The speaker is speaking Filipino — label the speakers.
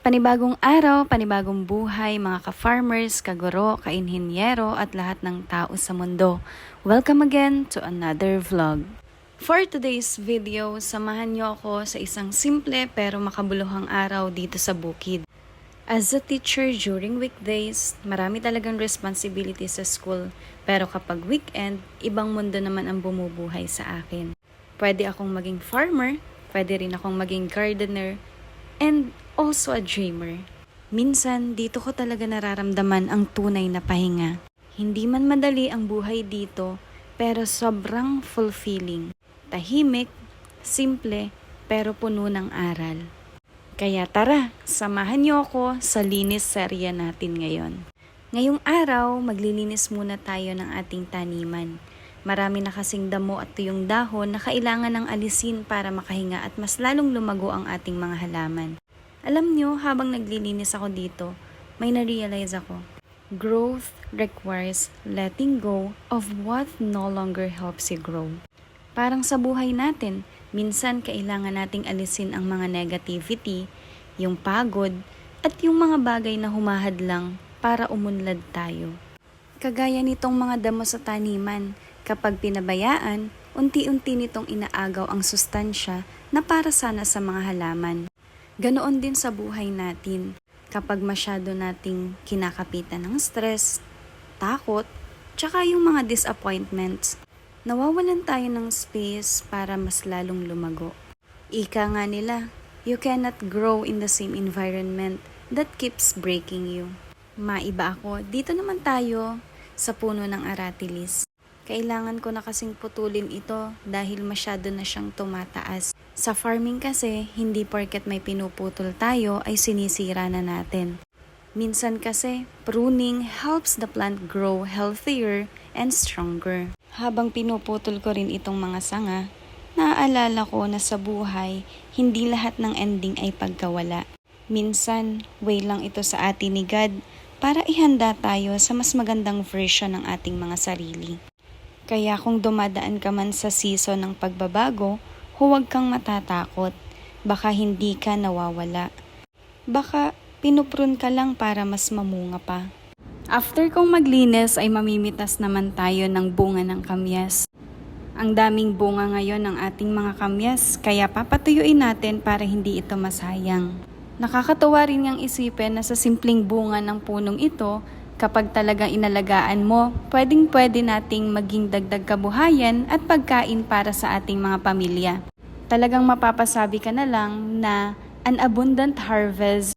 Speaker 1: Panibagong araw, panibagong buhay, mga ka-farmers, kaguro, ka-inhinyero at lahat ng tao sa mundo. Welcome again to another vlog. For today's video, samahan niyo ako sa isang simple pero makabuluhang araw dito sa bukid. As a teacher during weekdays, marami talagang responsibility sa school. Pero kapag weekend, ibang mundo naman ang bumubuhay sa akin. Pwede akong maging farmer, pwede rin akong maging gardener, and also a dreamer. Minsan, dito ko talaga nararamdaman ang tunay na pahinga. Hindi man madali ang buhay dito, pero sobrang fulfilling. Tahimik, simple, pero puno ng aral. Kaya tara, samahan niyo ako sa linis serya natin ngayon. Ngayong araw, maglilinis muna tayo ng ating taniman. Marami na kasing damo at tuyong dahon na kailangan ng alisin para makahinga at mas lalong lumago ang ating mga halaman. Alam nyo, habang naglilinis ako dito, may na-realize ako. Growth requires letting go of what no longer helps you grow. Parang sa buhay natin, minsan kailangan nating alisin ang mga negativity, yung pagod, at yung mga bagay na humahadlang para umunlad tayo. Kagaya nitong mga damo sa taniman, kapag pinabayaan, unti-unti nitong inaagaw ang sustansya na para sana sa mga halaman. Ganoon din sa buhay natin, kapag masyado nating kinakapitan ng stress, takot, tsaka yung mga disappointments, nawawalan tayo ng space para mas lalong lumago. Ika nga nila, you cannot grow in the same environment that keeps breaking you. Maiba ako, dito naman tayo sa puno ng aratilis. Kailangan ko na kasing putulin ito dahil masyado na siyang tumataas. Sa farming kasi, hindi porket may pinuputol tayo ay sinisira na natin. Minsan kasi, pruning helps the plant grow healthier and stronger. Habang pinuputol ko rin itong mga sanga, naaalala ko na sa buhay, hindi lahat ng ending ay pagkawala. Minsan, way lang ito sa atin ni God para ihanda tayo sa mas magandang version ng ating mga sarili. Kaya kung dumadaan ka man sa season ng pagbabago, huwag kang matatakot. Baka hindi ka nawawala. Baka pinuprun ka lang para mas mamunga pa. After kong maglinis ay mamimitas naman tayo ng bunga ng kamyas. Ang daming bunga ngayon ng ating mga kamyas, kaya papatuyuin natin para hindi ito masayang. Nakakatuwa rin ngang isipin na sa simpleng bunga ng punong ito, kapag talagang inalagaan mo, pwedeng-pwede nating maging dagdag kabuhayan at pagkain para sa ating mga pamilya. Talagang mapapasabi ka na lang na an abundant harvest